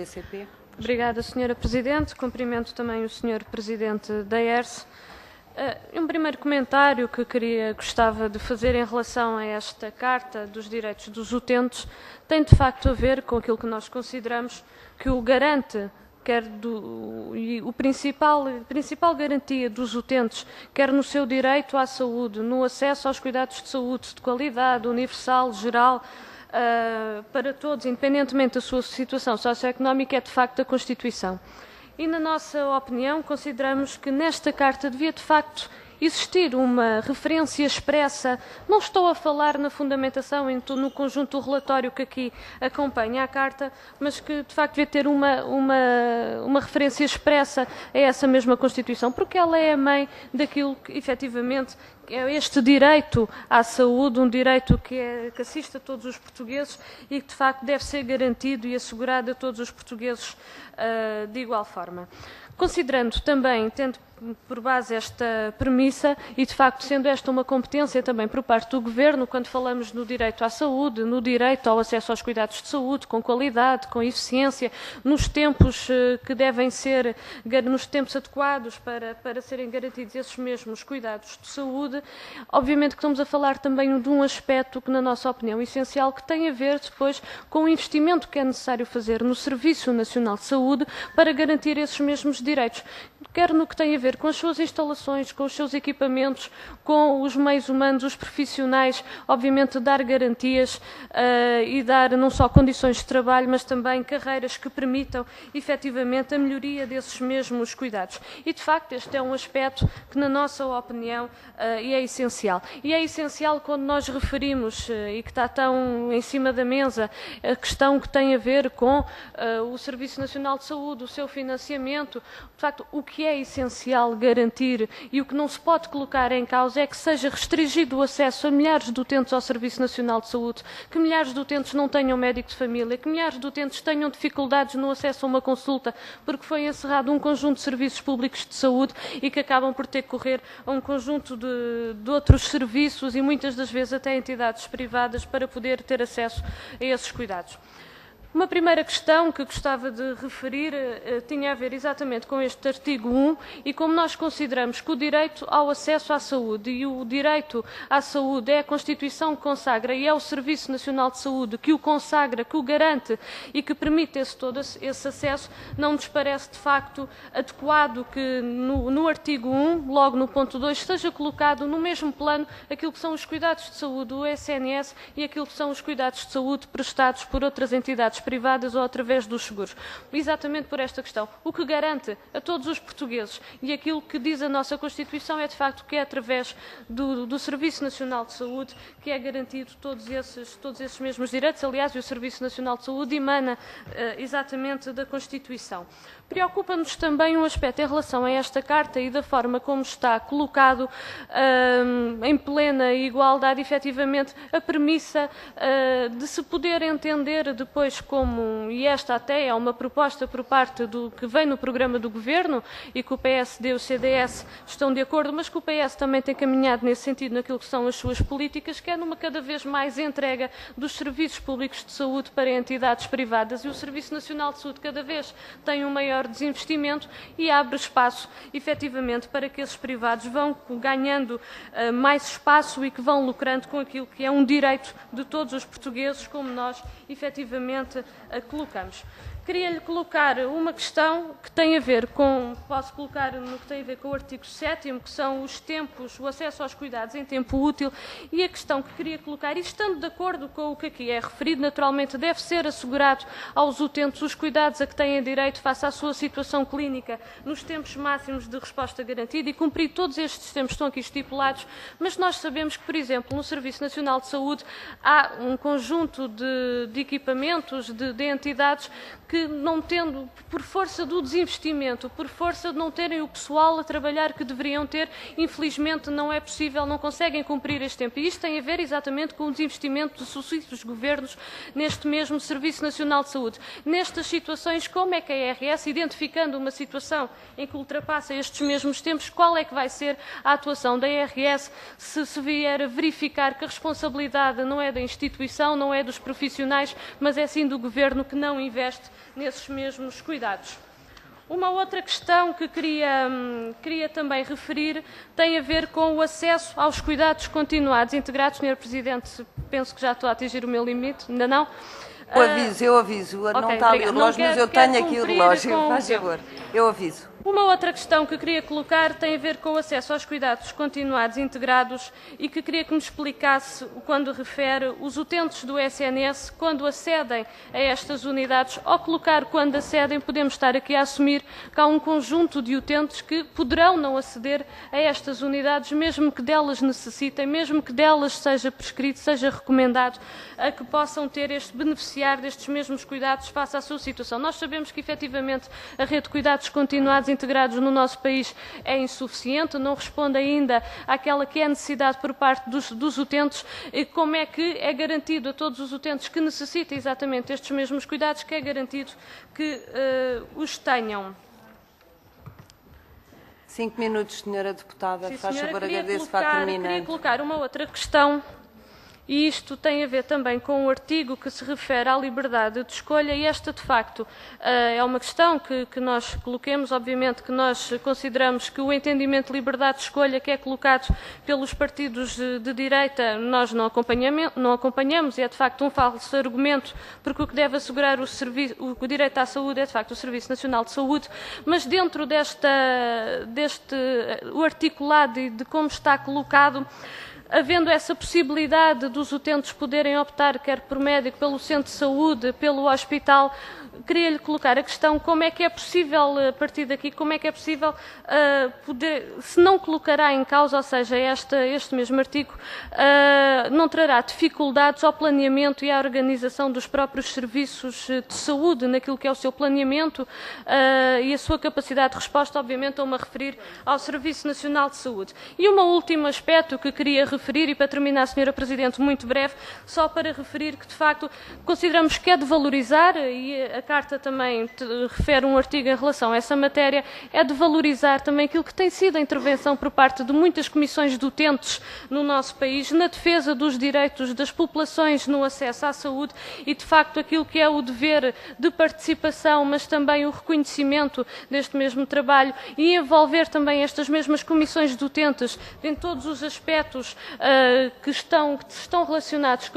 PCP. Obrigada, Sra. Presidente. Cumprimento também o Sr. Presidente da ERSE. Um primeiro comentário que gostava de fazer em relação a esta Carta dos Direitos dos Utentes tem, de facto, a ver com aquilo que nós consideramos que o garante, a principal garantia dos utentes, quer no seu direito à saúde, no acesso aos cuidados de saúde de qualidade, universal, geral, para todos, independentemente da sua situação socioeconómica, é de facto a Constituição. E, na nossa opinião, consideramos que nesta Carta devia, de facto, existir uma referência expressa. Não estou a falar na fundamentação, no conjunto do relatório que aqui acompanha a Carta, mas que, de facto, devia ter uma referência expressa a essa mesma Constituição, porque ela é a mãe daquilo que, efetivamente, é este direito à saúde, um direito que assiste a todos os portugueses e que, de facto, deve ser garantido e assegurado a todos os portugueses de igual forma. Considerando também, tendo por base esta premissa e, de facto, sendo esta uma competência também por parte do Governo, quando falamos no direito à saúde, no direito ao acesso aos cuidados de saúde, com qualidade, com eficiência, nos tempos que devem ser, nos tempos adequados para serem garantidos esses mesmos cuidados de saúde, obviamente que estamos a falar também de um aspecto que, na nossa opinião, é essencial, que tem a ver depois com o investimento que é necessário fazer no Serviço Nacional de Saúde para garantir esses mesmos direitos, quer no que tem a ver com as suas instalações, com os seus equipamentos, com os meios humanos, os profissionais, obviamente dar garantias e dar não só condições de trabalho, mas também carreiras que permitam efetivamente a melhoria desses mesmos cuidados. E, de facto, este é um aspecto que, na nossa opinião, é essencial. E é essencial quando nós referimos, e que está tão em cima da mesa, a questão que tem a ver com o Serviço Nacional de Saúde, o seu financiamento. De facto, o que é essencial garantir e o que não se pode colocar em causa é que seja restringido o acesso a milhares de utentes ao Serviço Nacional de Saúde, que milhares de utentes não tenham médico de família, que milhares de utentes tenham dificuldades no acesso a uma consulta porque foi encerrado um conjunto de serviços públicos de saúde e que acabam por ter que correr a um conjunto de outros serviços e muitas das vezes até entidades privadas para poder ter acesso a esses cuidados. Uma primeira questão que gostava de referir tinha a ver exatamente com este artigo 1 e como nós consideramos que o direito ao acesso à saúde e o direito à saúde é a Constituição que consagra e é o Serviço Nacional de Saúde que o consagra, que o garante e que permite todo esse acesso, não nos parece de facto adequado que no artigo 1, logo no ponto 2, seja colocado no mesmo plano aquilo que são os cuidados de saúde do SNS e aquilo que são os cuidados de saúde prestados por outras entidades privadas ou através dos seguros. Exatamente por esta questão. O que garante a todos os portugueses e aquilo que diz a nossa Constituição é, de facto, que é através do Serviço Nacional de Saúde que é garantido todos esses mesmos direitos. Aliás, o Serviço Nacional de Saúde emana exatamente da Constituição. Preocupa-nos também um aspecto em relação a esta Carta e da forma como está colocado em plena igualdade, efetivamente, a premissa de se poder entender depois como, e esta até é uma proposta por parte do que vem no programa do Governo e que o PSD e o CDS estão de acordo, mas que o PS também tem caminhado nesse sentido naquilo que são as suas políticas, que é numa cada vez mais entrega dos serviços públicos de saúde para entidades privadas e o Serviço Nacional de Saúde cada vez tem um maior desinvestimento e abre espaço, efetivamente, para que esses privados vão ganhando mais espaço e que vão lucrando com aquilo que é um direito de todos os portugueses, como nós, efetivamente, colocamos. Queria-lhe colocar uma questão que tem a ver com, posso colocar no que tem a ver com o artigo 7º, que são os tempos, o acesso aos cuidados em tempo útil, e a questão que queria colocar, e estando de acordo com o que aqui é referido, naturalmente deve ser assegurado aos utentes os cuidados a que têm direito face à sua situação clínica, nos tempos máximos de resposta garantida e cumprir todos estes tempos que estão aqui estipulados, mas nós sabemos que, por exemplo, no Serviço Nacional de Saúde há um conjunto de equipamentos, de entidades que não tendo, por força do desinvestimento, por força de não terem o pessoal a trabalhar que deveriam ter, infelizmente não é possível, não conseguem cumprir este tempo. E isto tem a ver exatamente com o desinvestimento dos sucessivos governos neste mesmo Serviço Nacional de Saúde. Nestas situações, como é que a ARS, identificando uma situação em que ultrapassa estes mesmos tempos, qual é que vai ser a atuação da ARS se vier a verificar que a responsabilidade não é da instituição, não é dos profissionais, mas é sim do Governo que não investe nesses mesmos cuidados. Uma outra questão que queria também referir tem a ver com o acesso aos cuidados continuados integrados. Sr. Presidente, penso que já estou a atingir o meu limite, ainda não? Eu aviso. Okay, não está ali o relógio, mas eu tenho aqui o relógio. Faz favor, eu aviso. Uma outra questão que queria colocar tem a ver com o acesso aos cuidados continuados integrados e que queria que me explicasse quando refere os utentes do SNS, quando acedem a estas unidades, ao colocar quando acedem, podemos estar aqui a assumir que há um conjunto de utentes que poderão não aceder a estas unidades, mesmo que delas necessitem, mesmo que delas seja prescrito, seja recomendado, a que possam ter beneficiar destes mesmos cuidados face à sua situação. Nós sabemos que, efetivamente, a rede de cuidados continuados integrados no nosso país é insuficiente, não responde ainda àquela que é a necessidade por parte dos utentes. E como é que é garantido a todos os utentes que necessitem exatamente estes mesmos cuidados, que é garantido que os tenham? 5 minutos, senhora deputada. Sim, faz senhora, favor, agradeço para terminar. Queria colocar uma outra questão. E isto tem a ver também com o artigo que se refere à liberdade de escolha, e esta, de facto, é uma questão que nós coloquemos. Obviamente que nós consideramos que o entendimento de liberdade de escolha que é colocado pelos partidos de direita, nós não acompanhamos, e é, de facto, um falso argumento, porque o que deve assegurar o direito à saúde é, de facto, o Serviço Nacional de Saúde, mas dentro o articulado e de como está colocado, havendo essa possibilidade dos utentes poderem optar, quer por médico, pelo centro de saúde, pelo hospital, queria-lhe colocar a questão: como é que é possível, a partir daqui, como é que é possível se não colocará em causa, ou seja, este mesmo artigo, não trará dificuldades ao planeamento e à organização dos próprios serviços de saúde, naquilo que é o seu planeamento e a sua capacidade de resposta. Obviamente estou-me a referir ao Serviço Nacional de Saúde. E um último aspecto que queria referir, e para terminar, Sra. Presidente, muito breve, só para referir que, de facto, consideramos que é de valorizar, e a Carta também refere um artigo em relação a essa matéria, é de valorizar também aquilo que tem sido a intervenção por parte de muitas comissões de utentes no nosso país, na defesa dos direitos das populações no acesso à saúde e, de facto, aquilo que é o dever de participação, mas também o reconhecimento deste mesmo trabalho, e envolver também estas mesmas comissões de utentes em todos os aspectos que estão relacionados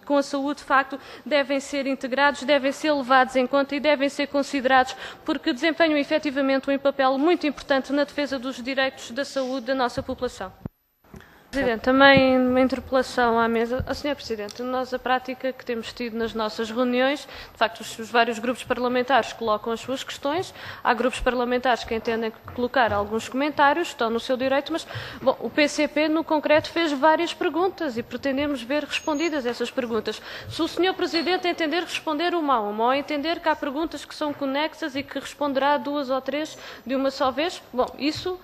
com a saúde, de facto, devem ser integrados, devem ser levados em conta e devem ser considerados, porque desempenham efetivamente um papel muito importante na defesa dos direitos da saúde da nossa população. Presidente, também uma interpelação à mesa. Sr. Presidente, nós a prática que temos tido nas nossas reuniões, de facto os vários grupos parlamentares colocam as suas questões, há grupos parlamentares que entendem que colocar alguns comentários, estão no seu direito, mas bom, o PCP no concreto fez várias perguntas e pretendemos ver respondidas essas perguntas. Se o Sr. Presidente entender responder uma a uma, ou entender que há perguntas que são conexas e que responderá 2 ou 3 de uma só vez, bom, isso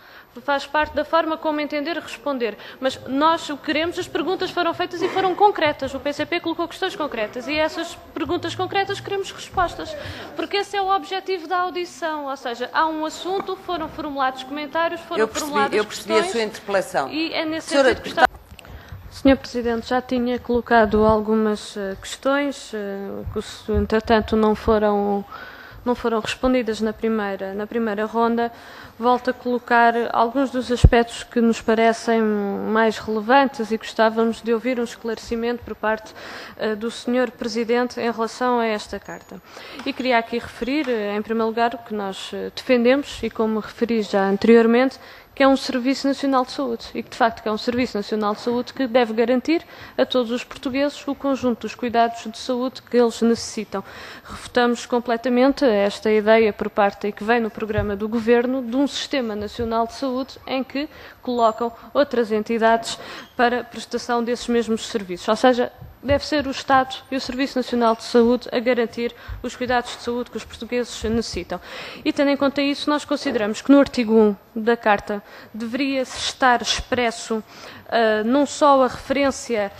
faz parte da forma como entender responder, mas nós o que queremos, as perguntas foram feitas e foram concretas, o PCP colocou questões concretas e essas perguntas concretas queremos respostas, porque esse é o objetivo da audição, ou seja, há um assunto, foram formulados comentários, formuladas questões. Eu percebi a sua interpelação. E é nesse sentido que está... Sr. Presidente, já tinha colocado algumas questões, que entretanto não foram respondidas na primeira ronda. Volto a colocar alguns dos aspectos que nos parecem mais relevantes e gostávamos de ouvir um esclarecimento por parte do Sr. Presidente em relação a esta Carta. E queria aqui referir, em primeiro lugar, o que nós defendemos, e como referi já anteriormente, que é um Serviço Nacional de Saúde e que, de facto, é um Serviço Nacional de Saúde que deve garantir a todos os portugueses o conjunto dos cuidados de saúde que eles necessitam. Refutamos completamente esta ideia por parte, e que vem no programa do Governo, de um Sistema Nacional de Saúde em que colocam outras entidades para a prestação desses mesmos serviços. Ou seja, deve ser o Estado e o Serviço Nacional de Saúde a garantir os cuidados de saúde que os portugueses necessitam. E, tendo em conta isso, nós consideramos que no artigo 1 da Carta deveria estar expresso não só a referência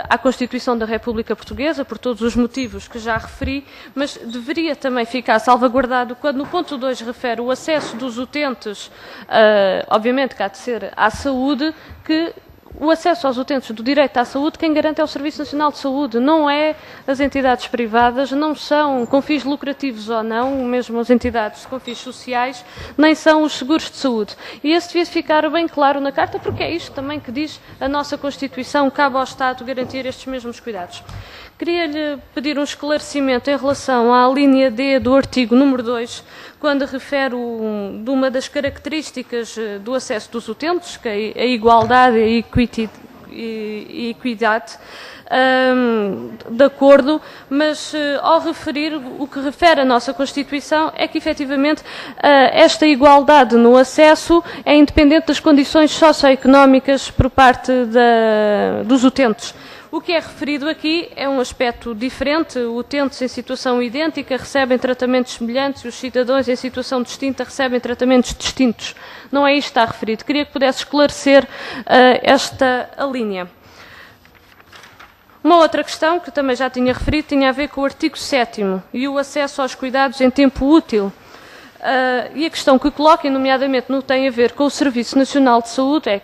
à Constituição da República Portuguesa, por todos os motivos que já referi, mas deveria também ficar salvaguardado quando no ponto 2 refere o acesso dos utentes, obviamente que há de ser à saúde, que o acesso aos utentes do direito à saúde, quem garante é o Serviço Nacional de Saúde, não é as entidades privadas, não são com fins lucrativos ou não, mesmo as entidades com fins sociais, nem são os seguros de saúde. E isso devia ficar bem claro na Carta, porque é isto também que diz a nossa Constituição, cabe ao Estado garantir estes mesmos cuidados. Queria-lhe pedir um esclarecimento em relação à linha D do artigo número 2, quando refere de uma das características do acesso dos utentes, que é a igualdade e a equidade, de acordo, mas ao referir o que refere a nossa Constituição é que efetivamente esta igualdade no acesso é independente das condições socioeconómicas por parte dos utentes. O que é referido aqui é um aspecto diferente. Utentes em situação idêntica recebem tratamentos semelhantes e os cidadãos em situação distinta recebem tratamentos distintos. Não é isto que está referido. Queria que pudesse esclarecer esta linha. Uma outra questão, que também já tinha referido, tinha a ver com o artigo 7º e o acesso aos cuidados em tempo útil. E a questão que coloca, nomeadamente, não tem a ver com o Serviço Nacional de Saúde, é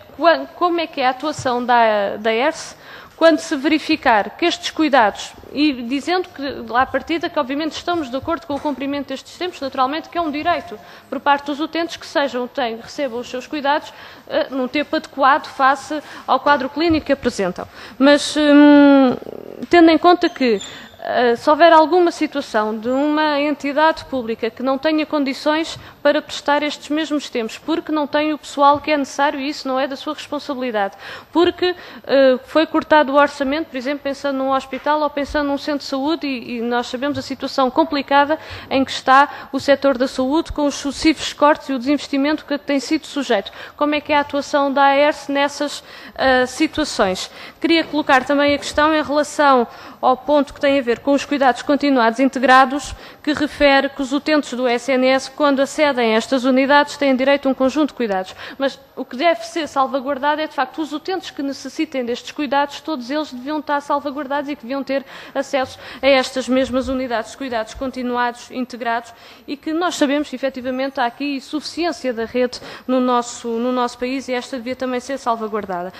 como é que é a atuação da ERSE quando se verificar que estes cuidados, e dizendo que lá à partida que obviamente estamos de acordo com o cumprimento destes tempos, naturalmente que é um direito por parte dos utentes que recebam os seus cuidados num tempo adequado face ao quadro clínico que apresentam. Mas tendo em conta que se houver alguma situação de uma entidade pública que não tenha condições para prestar estes mesmos tempos, porque não tem o pessoal que é necessário, e isso não é da sua responsabilidade, porque foi cortado o orçamento, por exemplo, pensando num hospital ou pensando num centro de saúde, e nós sabemos a situação complicada em que está o setor da saúde, com os sucessivos cortes e o desinvestimento que tem sido sujeito. Como é que é a atuação da AERSE nessas situações? Queria colocar também a questão em relação ao ponto que tem a ver com os cuidados continuados integrados, que refere que os utentes do SNS, quando acedem a estas unidades, têm direito a um conjunto de cuidados. Mas o que deve ser salvaguardado é, de facto, os utentes que necessitem destes cuidados, todos eles deviam estar salvaguardados e que deviam ter acesso a estas mesmas unidades de cuidados continuados, integrados, e que nós sabemos que, efetivamente, há aqui insuficiência da rede no nosso país, e esta devia também ser salvaguardada.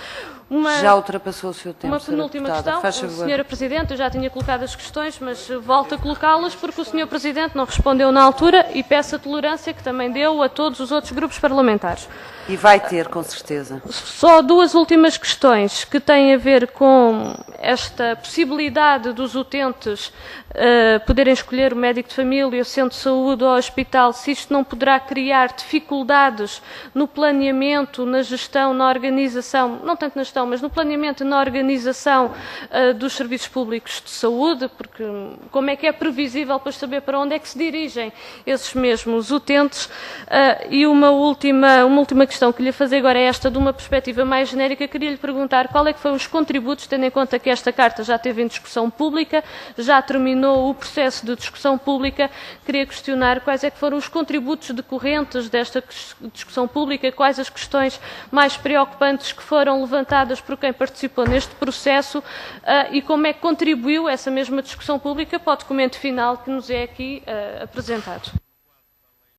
Já ultrapassou o seu tempo, uma penúltima questão, Sra. Presidente, eu já tinha colocado as questões, mas volto a colocá-las porque o Sr. Presidente não respondeu na altura e peço a tolerância que também deu a todos os outros grupos parlamentares. E vai ter, com certeza. Só duas últimas questões que têm a ver com esta possibilidade dos utentes poderem escolher o médico de família, o centro de saúde ou o hospital, se isto não poderá criar dificuldades no planeamento, na gestão, na organização, não tanto na gestão, mas no planeamento e na organização dos serviços públicos de saúde, porque como é que é previsível para saber para onde é que se dirigem esses mesmos utentes? E uma última questão que lhe fazer agora é esta, de uma perspectiva mais genérica. Queria lhe perguntar qual é que foram os contributos, tendo em conta que esta carta já esteve em discussão pública, já terminou o processo de discussão pública. Queria questionar quais é que foram os contributos decorrentes desta discussão pública, quais as questões mais preocupantes que foram levantadas por quem participou neste processo e como é que contribuiu essa mesma discussão pública para o documento final que nos é aqui apresentado.